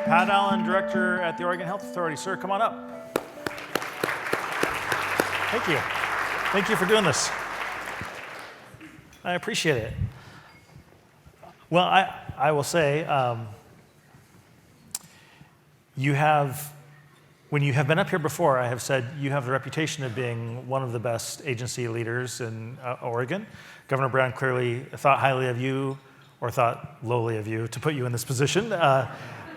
Pat Allen, Director at the Oregon Health Authority. Sir, come on up. Thank you. Thank you for doing this. I appreciate it. Well, I will say, when you have been up here before, I have said you have the reputation of being one of the best agency leaders in Oregon. Governor Brown clearly thought highly of you, or thought lowly of you, to put you in this position.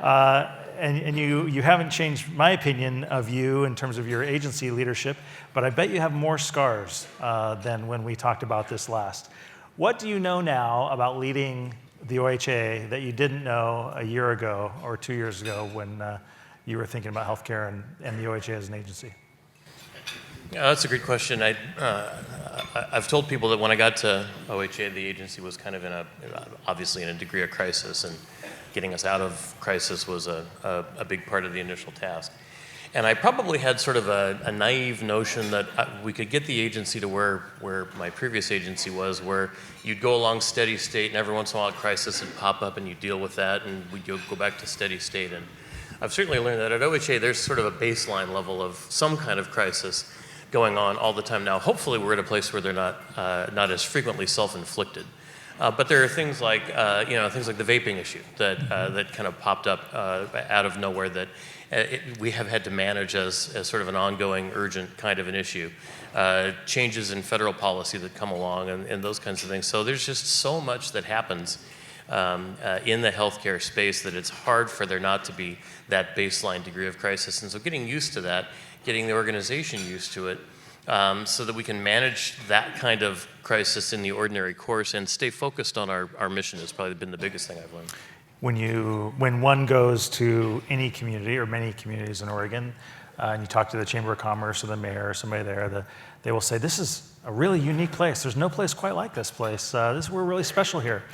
And you haven't changed my opinion of you in terms of your agency leadership, but I bet you have more scars than when we talked about this last. What do you know now about leading the OHA that you didn't know a year ago or 2 years ago when you were thinking about healthcare and the OHA as an agency? Yeah, that's a great question. I've told people that when I got to OHA, the agency was kind of obviously in a degree of crisis, and getting us out of crisis was a big part of the initial task. And I probably had sort of a naive notion that we could get the agency to where my previous agency was, where you'd go along steady state, and every once in a while a crisis would pop up and you deal with that, and we'd go back to steady state. And I've certainly learned that at OHA there's sort of a baseline level of some kind of crisis going on all the time now. Hopefully we're at a place where they're not as frequently self-inflicted. But there are things like the vaping issue that kind of popped up out of nowhere that we have had to manage as sort of an ongoing, urgent kind of an issue. Changes in federal policy that come along and those kinds of things. So there's just so much that happens in the healthcare space that it's hard for there not to be that baseline degree of crisis. And so getting used to that, getting the organization used to it, so that we can manage that kind of crisis in the ordinary course and stay focused on our mission has probably been the biggest thing I've learned. When one goes to any community or many communities in Oregon, and you talk to the Chamber of Commerce or the mayor or somebody there, they will say, this is a really unique place. There's no place quite like this place. We're really special here.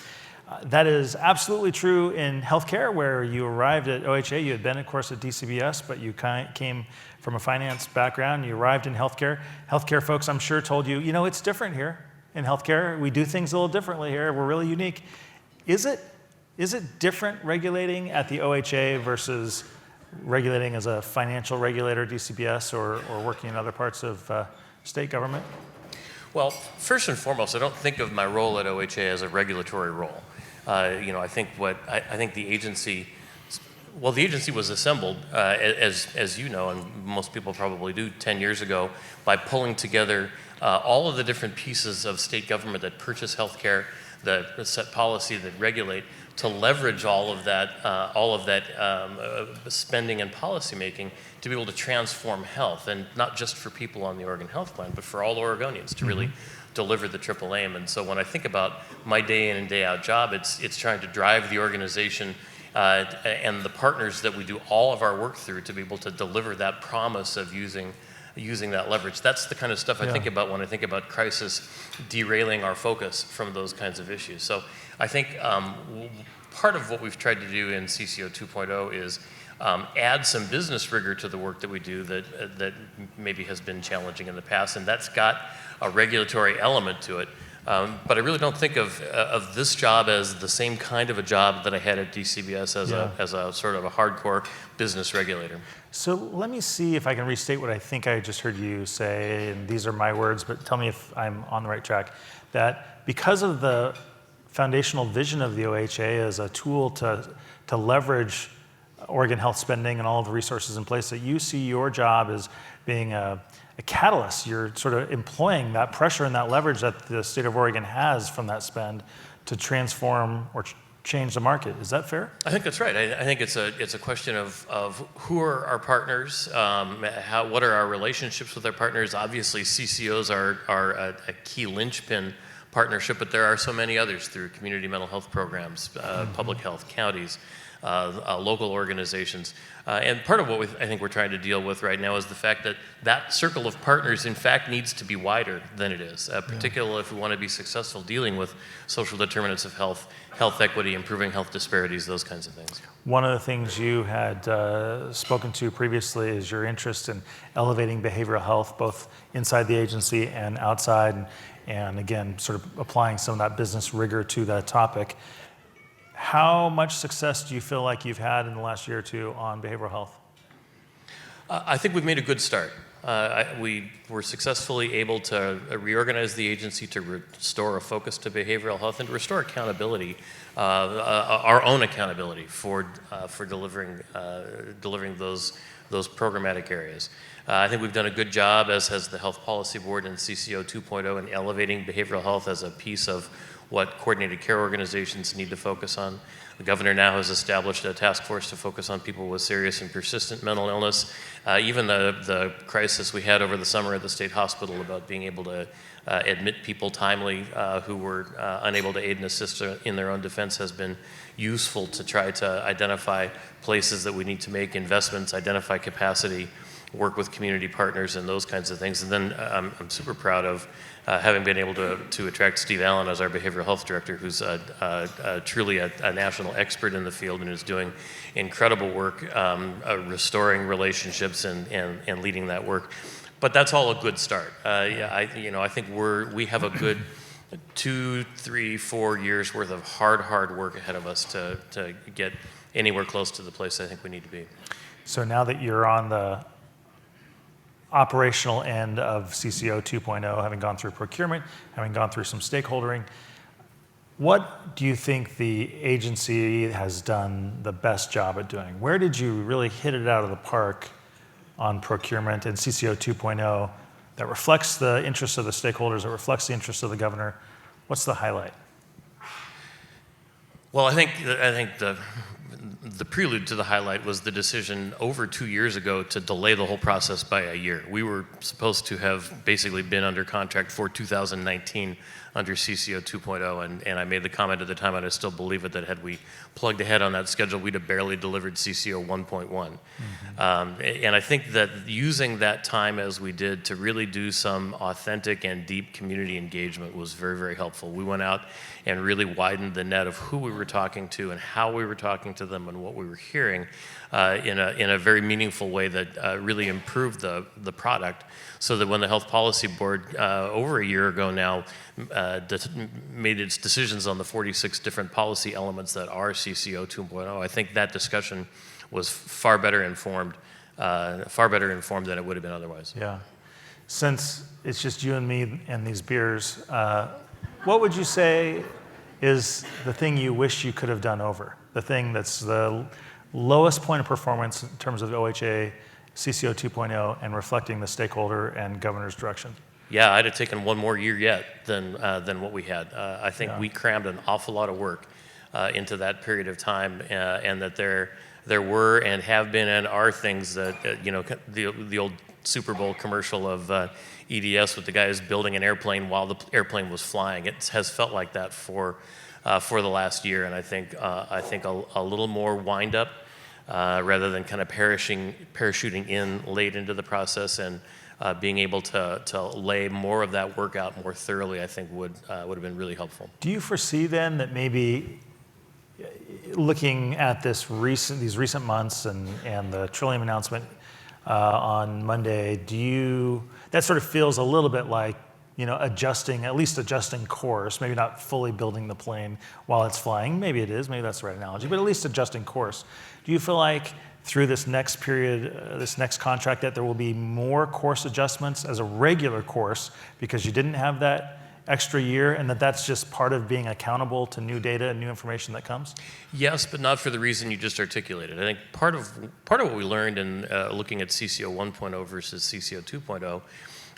That is absolutely true in healthcare, where you arrived at OHA. You had been, of course, at DCBS, but you came from a finance background. You arrived in healthcare. Healthcare folks, I'm sure, told you, it's different here in healthcare. We do things a little differently here. We're really unique. Is it different regulating at the OHA versus regulating as a financial regulator, DCBS, or working in other parts of state government? Well, first and foremost, I don't think of my role at OHA as a regulatory role. I think the agency was assembled, as you know, and most people probably do, 10 years ago, by pulling together all of the different pieces of state government that purchase healthcare, that set policy, that regulate, to leverage all of that spending and policy making to be able to transform health, and not just for people on the Oregon Health Plan, but for all Oregonians to really deliver the triple aim. And so when I think about my day in and day out job, it's trying to drive the organization and the partners that we do all of our work through to be able to deliver that promise of using that leverage. That's the kind of stuff I think about when I think about crisis derailing our focus from those kinds of issues. So I think part of what we've tried to do in CCO 2.0 is add some business rigor to the work that we do that maybe has been challenging in the past, and that's got a regulatory element to it. But I really don't think of this job as the same kind of a job that I had at DCBS as a sort of a hardcore business regulator. So let me see if I can restate what I think I just heard you say, and these are my words, but tell me if I'm on the right track. That because of the foundational vision of the OHA as a tool to leverage Oregon health spending and all of the resources in place, that you see your job as being a catalyst. You're sort of employing that pressure and that leverage that the state of Oregon has from that spend to transform or change the market. Is that fair? I think that's right. I think it's a question of who are our partners, what are our relationships with our partners. Obviously, CCOs are a key linchpin partnership, but there are so many others through community mental health programs, public health, counties, local organizations. And part of what I think we're trying to deal with right now is the fact that circle of partners, in fact, needs to be wider than it is, particularly if we want to be successful dealing with social determinants of health, health equity, improving health disparities, those kinds of things. One of the things you had spoken to previously is your interest in elevating behavioral health, both inside the agency and outside, and again, sort of applying some of that business rigor to that topic. How much success do you feel like you've had in the last year or two on behavioral health? I think we've made a good start. We were successfully able to reorganize the agency to restore a focus to behavioral health and to restore accountability, our own accountability for delivering those programmatic areas. I think we've done a good job, as has the Health Policy Board and CCO 2.0, in elevating behavioral health as a piece of what coordinated care organizations need to focus on. The governor now has established a task force to focus on people with serious and persistent mental illness. Even the crisis we had over the summer at the state hospital about being able to admit people timely who were unable to aid and assist in their own defense has been useful to try to identify places that we need to make investments, identify capacity, work with community partners and those kinds of things. And then I'm super proud of having been able to attract Steve Allen as our behavioral health director, who's truly a national expert in the field and is doing incredible work restoring relationships and leading that work. But that's all a good start. I think we have a good 2, 3, 4 years worth of hard work ahead of us to get anywhere close to the place I think we need to be. So now that you're on the operational end of CCO 2.0, having gone through procurement, having gone through some stakeholdering, what do you think the agency has done the best job at doing? Where did you really hit it out of the park on procurement and CCO 2.0 that reflects the interests of the stakeholders, that reflects the interests of the governor? What's the highlight? Well, I think the prelude to the highlight was the decision over 2 years ago to delay the whole process by a year. We were supposed to have basically been under contract for 2019 under CCO 2.0, and I made the comment at the time, and I still believe it, that had we plugged ahead on that schedule, we'd have barely delivered CCO 1.1. Mm-hmm. And I think that using that time as we did to really do some authentic and deep community engagement was very, very helpful. We went out and really widened the net of who we were talking to and how we were talking to them and what we were hearing in a very meaningful way that really improved the product, so that when the Health Policy Board over a year ago now made its decisions on the 46 different policy elements that are CCO 2.0, I think that discussion was far better informed than it would have been otherwise. Yeah. Since it's just you and me and these beers, what would you say is the thing you wish you could have done over? The thing that's the lowest point of performance in terms of OHA, CCO 2.0, and reflecting the stakeholder and governor's direction? Yeah, I'd have taken one more year yet than what we had. I think we crammed an awful lot of work into that period of time, and that there were and have been and are things that, the old Super Bowl commercial of EDS with the guys building an airplane while the airplane was flying. It has felt like that for the last year, and I think a little more wind up rather than kind of parachuting in late into the process, and being able to lay more of that work out more thoroughly, I think would have been really helpful. Do you foresee then that maybe looking at these recent months and the Trillium announcement on Monday, that sort of feels a little bit like, at least adjusting course, maybe not fully building the plane while it's flying. Maybe it is, maybe that's the right analogy, but at least adjusting course. Do you feel like through this next period, this next contract, that there will be more course adjustments as a regular course because you didn't have that extra year, and that's just part of being accountable to new data and new information that comes? Yes, but not for the reason you just articulated. I think part of what we learned in looking at CCO 1.0 versus CCO 2.0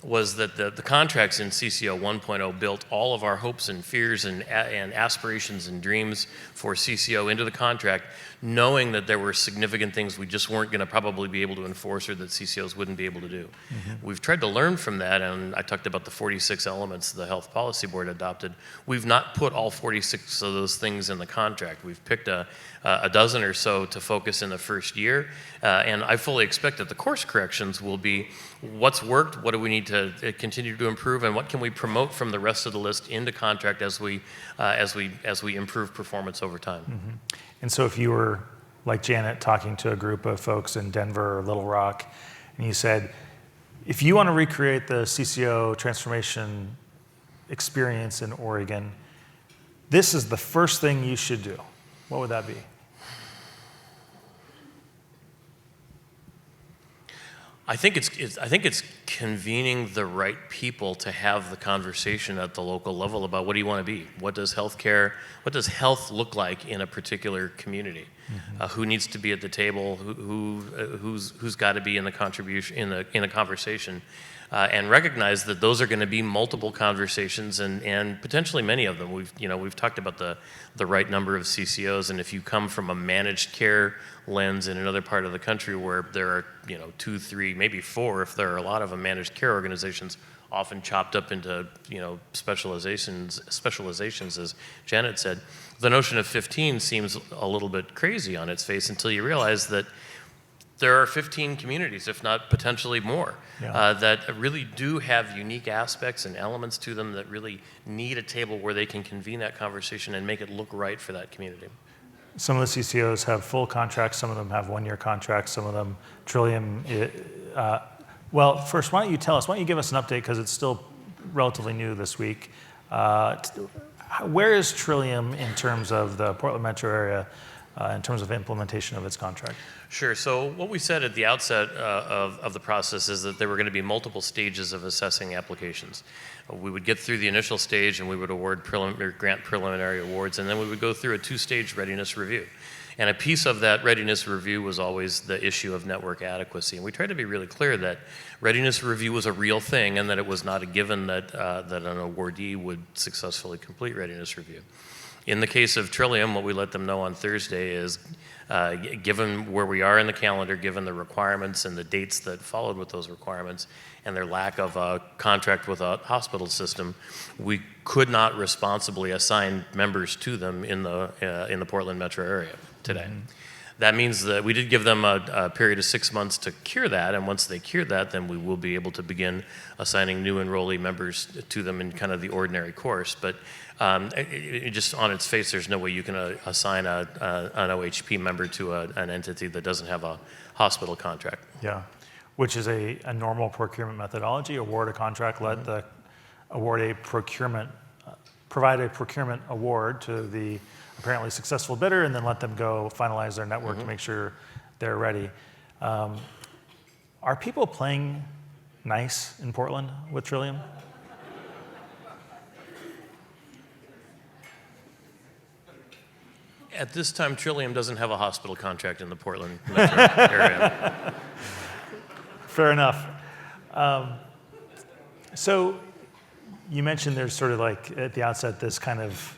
was that the contracts in CCO 1.0 built all of our hopes and fears and aspirations and dreams for CCO into the contract, knowing that there were significant things we just weren't going to probably be able to enforce, or that CCOs wouldn't be able to do. Mm-hmm. We've tried to learn from that, and I talked about the 46 elements the Health Policy Board adopted. We've not put all 46 of those things in the contract. We've picked a dozen or so to focus in the first year, and I fully expect that the course corrections will be what's worked, what do we need to continue to improve, and what can we promote from the rest of the list into contract as we improve performance over time. Mm-hmm. And so if you were, like Janet, talking to a group of folks in Denver or Little Rock, and you said, if you want to recreate the CCO transformation experience in Oregon, this is the first thing you should do. what would that be? I think it's convening the right people to have the conversation at the local level about what do you want to be? What does health look like in a particular community? Who needs to be at the table? Who's got to be in the contribution in a conversation? And recognize that those are going to be multiple conversations and potentially many of them. We've talked about the right number of CCOs, and if you come from a managed care lens in another part of the country where there are 2, 3, maybe 4, if there are a lot of them, managed care organizations, often chopped up into specializations, as Janet said, the notion of 15 seems a little bit crazy on its face until you realize that there are 15 communities, if not potentially more, that really do have unique aspects and elements to them that really need a table where they can convene that conversation and make it look right for that community. Some of the CCOs have full contracts, some of them have one-year contracts, some of them Trillium. Well, first, why don't you give us an update, because it's still relatively new this week. Where is Trillium in terms of the Portland metro area, in terms of implementation of its contract? Sure. So what we said at the outset of the process is that there were going to be multiple stages of assessing applications. We would get through the initial stage and we would grant preliminary awards, and then we would go through a 2-stage readiness review. And a piece of that readiness review was always the issue of network adequacy. And we tried to be really clear that readiness review was a real thing and that it was not a given that an awardee would successfully complete readiness review. In the case of Trillium, what we let them know on Thursday is, given where we are in the calendar, given the requirements and the dates that followed with those requirements, and their lack of a contract with a hospital system, we could not responsibly assign members to them in the Portland metro area today. That means that we did give them a period of 6 months to cure that, and once they cure that, then we will be able to begin assigning new enrollee members to them in kind of the ordinary course. But it just on its face, there's no way you can assign an OHP member to an entity that doesn't have a hospital contract. Yeah, which is a normal procurement methodology. Award a contract, provide a procurement award to the apparently successful bidder, and then let them go finalize their network to make sure they're ready. Are people playing nice in Portland with Trillium? At this time, Trillium doesn't have a hospital contract in the Portland metro area. Fair enough. So you mentioned there's sort of like at the outset this kind of,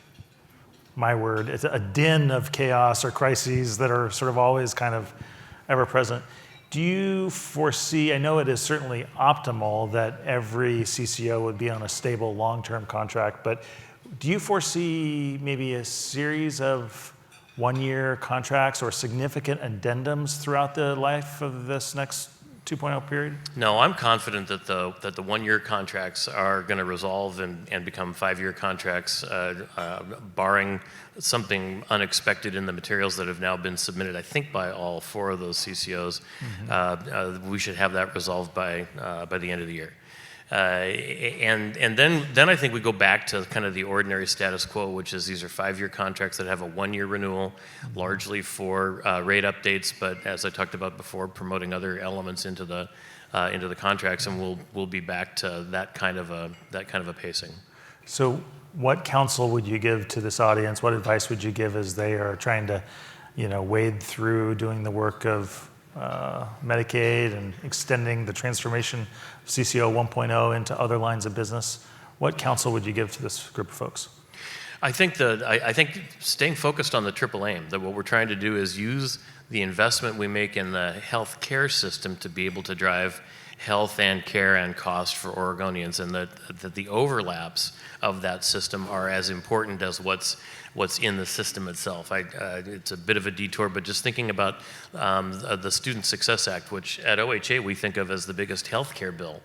my word, it's a din of chaos or crises that are sort of always kind of ever present. Do you foresee, I know it is certainly optimal that every CCO would be on a stable long-term contract, but do you foresee maybe a series of one-year contracts or significant addendums throughout the life of this next 2.0 period? No, I'm confident that the one-year contracts are going to resolve and become 5-year contracts, barring something unexpected in the materials that have now been submitted, I think, by all 4 of those CCOs. We should have that resolved by the end of the year. And then I think we go back to kind of the ordinary status quo, which is these are 5-year contracts that have a 1-year renewal, largely for rate updates, but as I talked about before, promoting other elements into the contracts, and we'll be back to that kind of a pacing. So what counsel would you give to this audience? What advice would you give as they are trying to, wade through doing the work of Medicaid and extending the transformation of CCO 1.0 into other lines of business? What counsel would you give to this group of folks? I think staying focused on the triple aim, that what we're trying to do is use the investment we make in the health care system to be able to drive health and care and cost for Oregonians, and that the overlaps of that system are as important as what's in the system itself. It's a bit of a detour, but just thinking about the Student Success Act, which at OHA we think of as the biggest healthcare bill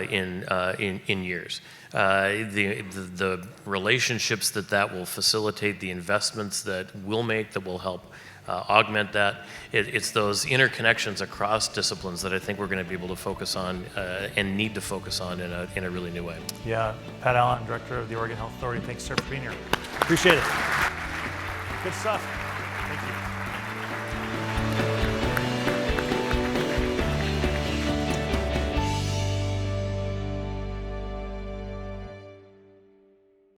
in years. The relationships that will facilitate, the investments that we'll make that will help augment that. It's those interconnections across disciplines that I think we're going to be able to focus on and need to focus on in a really new way. Yeah, Pat Allen, Director of the Oregon Health Authority. Thanks, sir, for being here. Appreciate it. Good stuff.